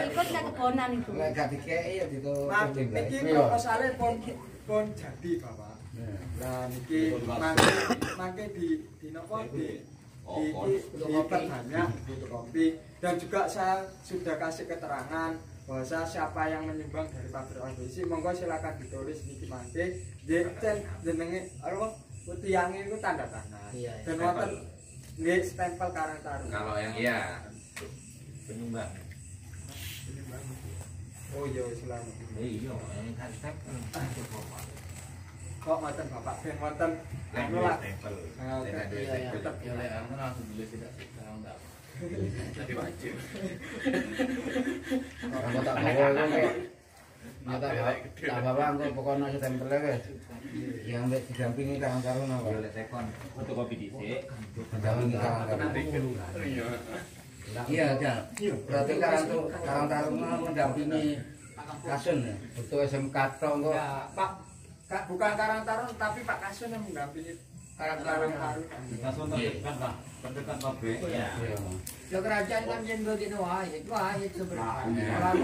[SPEAKER 4] Ikut ke kebonan itu.
[SPEAKER 2] lek gak dikei ya itu
[SPEAKER 6] Nah, niki proposale pun jadi Bapak. Nah niki mangke di napa di perbanyak butuh kopi dan juga saya sudah kasih keterangan bahwa siapa yang menyumbang dari pabrik OBC monggo silakan ditulis niki mangke jenenge apa tiange itu tanda tangan
[SPEAKER 1] Iya,
[SPEAKER 6] dan wonten nggih stempel Karang Taruna.
[SPEAKER 5] kalau yang iya penyumbang
[SPEAKER 6] Oh iya selamat.
[SPEAKER 5] iya ini kan step
[SPEAKER 6] Kok ngoten Bapak ben wonten anu lah. Ah, oke.
[SPEAKER 1] iya
[SPEAKER 6] Tetep
[SPEAKER 9] Ya lek anu langsung dulu tidak sekarang enggak. Jadi wajib.
[SPEAKER 2] aku tak bawa itu tak bawa engko pokoknya stempelnya wis yang wis didampingi Karang Taruna kok
[SPEAKER 5] boleh tekon fotokopi dhisik
[SPEAKER 2] didampingi Karang Taruna iya ya berarti Karang Taruna mendampingi Kasun ya butuh SMK tok kok
[SPEAKER 6] Ya, Pak, bukan Karang Taruna tapi Pak Kasun yang mendampingi Karang Taruna.
[SPEAKER 9] Langsung terdekat Pak. Terdekat pabrik.
[SPEAKER 5] ya
[SPEAKER 2] iya
[SPEAKER 1] ya kerajaan kan jengo dino wahid sebenarnya
[SPEAKER 2] Iya.
[SPEAKER 1] orang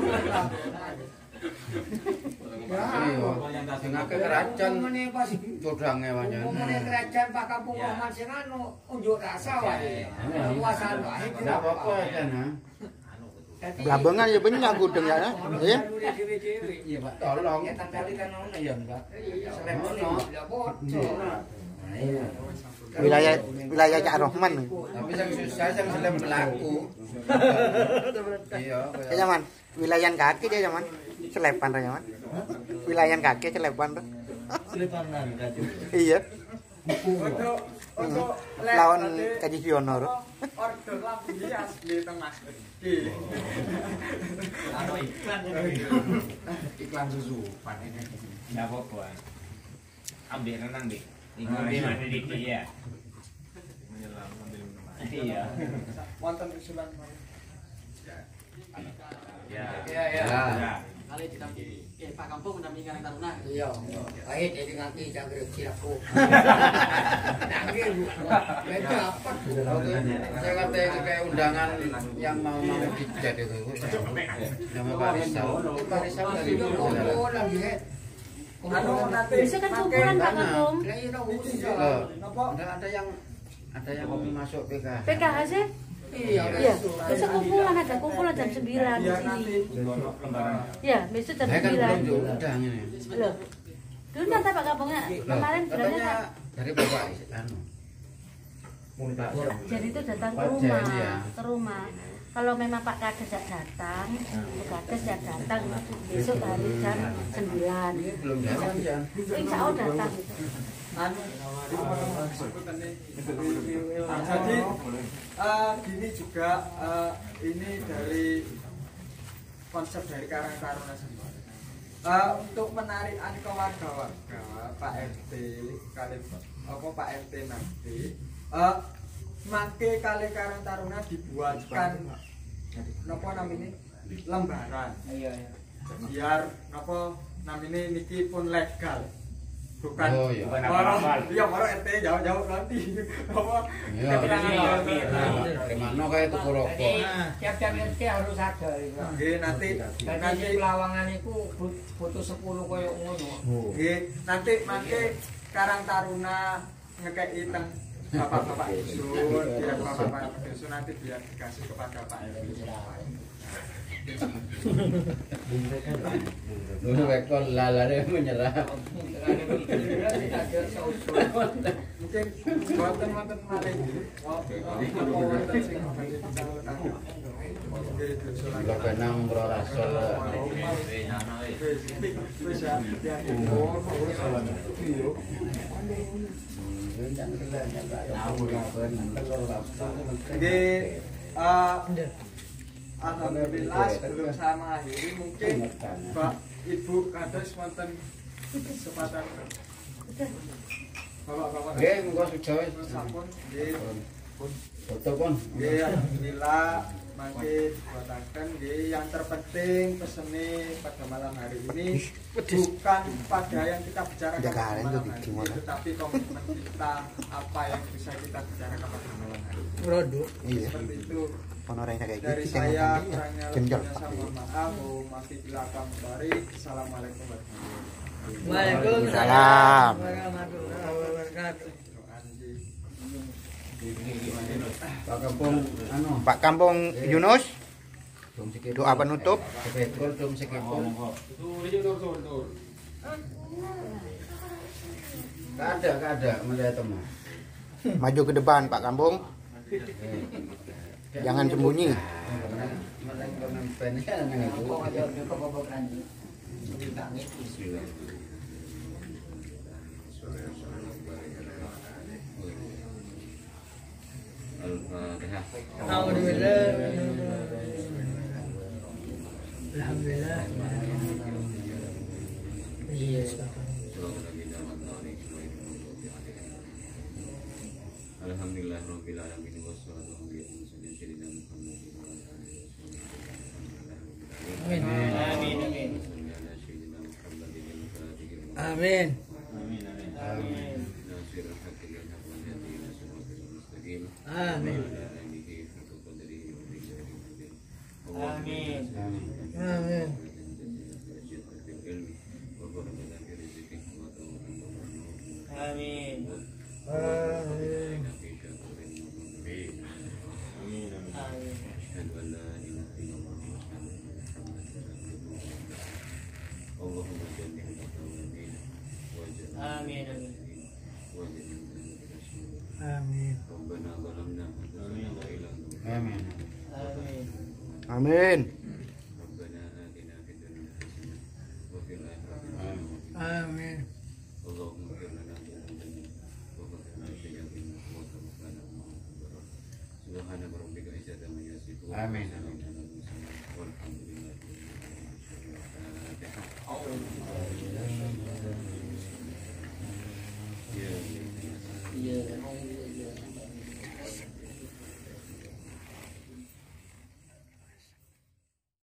[SPEAKER 1] lah
[SPEAKER 2] iya sing akeh kerajaan
[SPEAKER 1] umumnya pas
[SPEAKER 2] codange wajan
[SPEAKER 1] umumnya kerajaan Pak Kampung Rahman sing anu unjuk rasa wae kekuasaan wahid
[SPEAKER 2] enggak apa-apa ya nah
[SPEAKER 10] Belambangan ya banyak gudeng ya. Ya.
[SPEAKER 2] iya Pak tolong ya tempeli kan ono ya Mbak selem ono
[SPEAKER 1] ya bocor
[SPEAKER 2] iya
[SPEAKER 10] Wilayah Cak Rohman.
[SPEAKER 2] tapi yang susah yang selem pelaku iya
[SPEAKER 10] Ya zaman wilayah kaki dia zaman. Selepan ra zaman. Wilayah kaki selepan tuh.
[SPEAKER 9] Selepanan kan.
[SPEAKER 10] Iya.
[SPEAKER 6] Untuk
[SPEAKER 10] Lawan Kaji Fiono.
[SPEAKER 6] order lampu hias di tengah iki.
[SPEAKER 5] anu iklan iklan susupan ini
[SPEAKER 8] Nggak apa-apa. Ambil renang deh. Di mana di dia?
[SPEAKER 11] menyelam sambil minum air.
[SPEAKER 8] Iya.
[SPEAKER 6] Wonten usulan
[SPEAKER 5] ya
[SPEAKER 2] ya
[SPEAKER 3] kali didampingi Pak Kampung mendampingi Karang Taruna.
[SPEAKER 1] Iya, baik jadi nganti jangkrik silaku. Nangge Bu. Beda apa?
[SPEAKER 7] Saya kata kayak undangan yang mau dicat itu. Sama Pak Rizal. Pak Rizal dari
[SPEAKER 6] Anu nanti
[SPEAKER 4] Besok kan kumpulan Pak Kampung.
[SPEAKER 7] ada yang mau masuk PKH.
[SPEAKER 4] PKH sih?
[SPEAKER 1] Iya,
[SPEAKER 4] Iya. Besok kumpulan ada kumpulan jam 9 di
[SPEAKER 6] biar
[SPEAKER 4] sini.
[SPEAKER 6] nanti
[SPEAKER 4] Iya, besok jam
[SPEAKER 7] Saya kan
[SPEAKER 4] 9.
[SPEAKER 7] belum diundang ini.
[SPEAKER 4] Loh. Dulu kata Pak Kampungnya kemarin bilangnya
[SPEAKER 7] Katanya dari Bapak anu.
[SPEAKER 4] jadi itu datang ke
[SPEAKER 7] Pak
[SPEAKER 4] rumah,
[SPEAKER 7] Jen, ya.
[SPEAKER 4] ke rumah. Kalau memang Pak Kades tidak datang, Pak Kades ya datang besok hari jam 9.
[SPEAKER 7] Belum datang ya.
[SPEAKER 4] Insya Allah datang.
[SPEAKER 6] anu jadi gini juga ini dari konsep dari Karang Taruna sendiri. Untuk penarikan ke warga-warga Pak RT kali apa Pak RT nanti mangke kali Karang Taruna dibuatkan napa namanya lembaran.
[SPEAKER 1] Iya.
[SPEAKER 6] Biar napa namanya niki pun legal. Bukan
[SPEAKER 7] Oh, iya.
[SPEAKER 8] Bukan
[SPEAKER 6] Moro-
[SPEAKER 8] abal-abal.
[SPEAKER 6] iya moro RT jauh-jauh nanti apa
[SPEAKER 7] Iya. Gimana kayak tuku rokok.
[SPEAKER 1] Tiap-tiap RT harus ada.
[SPEAKER 6] nggih nanti
[SPEAKER 1] Nanti pelawangan itu butuh 10 koyo ngono.
[SPEAKER 6] nggih nanti mangke Karang Taruna ngekei teng bapak-bapak dusun biar bapak-bapak dusun nanti biar dikasih kepada Pak RT.
[SPEAKER 7] Dulu rekor lalare menyerah.
[SPEAKER 6] Mungkin buatan malih wonten sing badhe dicalonkan. Nggih dusun
[SPEAKER 7] Kalau benang bro rasul.
[SPEAKER 6] wis ya. Nggih alhamdulillah sebelum saya mengakhiri mungkin Mbak Ibu kados wonten kesempatan Bapak-bapak
[SPEAKER 7] Nggih, monggo sujawe.
[SPEAKER 6] sampun nggih
[SPEAKER 7] Foto pun.
[SPEAKER 6] nggih alhamdulillah mangke dibuataken nggih yang terpenting pesene pada malam hari ini bukan pada yang kita bicarakan pada malam hari ini, tetapi komitmen kita apa yang bisa kita bicarakan pada malam hari ini.
[SPEAKER 10] Produk. Iya.
[SPEAKER 6] Seperti itu
[SPEAKER 10] Honornya kayak
[SPEAKER 6] dari
[SPEAKER 10] gitu.
[SPEAKER 6] saya kurangnya
[SPEAKER 10] Jengkel.
[SPEAKER 6] lebihnya saya mohon maaf. Maaf bila kami. Assalamualaikum warahmatullahi wabarakatuh.
[SPEAKER 10] Waalaikumsalam.
[SPEAKER 1] Warahmatullahi wabarakatuh.
[SPEAKER 7] Pak Kampung anu.
[SPEAKER 10] Pak Kampung Yunus,
[SPEAKER 7] Dom sikit.
[SPEAKER 10] doa penutup.
[SPEAKER 7] Sepekul dom sikit. Kada melihat teman.
[SPEAKER 10] Maju ke depan Pak Kampung. Jangan sembunyi.
[SPEAKER 1] Alhamdulillah.
[SPEAKER 11] Alhamdulillah rabbil alamin wassalatu wassalamu ala sayyidina Muhammad wa ala alihi
[SPEAKER 1] Amin.
[SPEAKER 11] Amin.
[SPEAKER 1] Amin. Amin. Amin.
[SPEAKER 3] Amin.
[SPEAKER 1] Amin.
[SPEAKER 3] Amin.
[SPEAKER 1] Amin.
[SPEAKER 7] Amin.
[SPEAKER 10] Amin.
[SPEAKER 1] Amin.
[SPEAKER 7] Amin.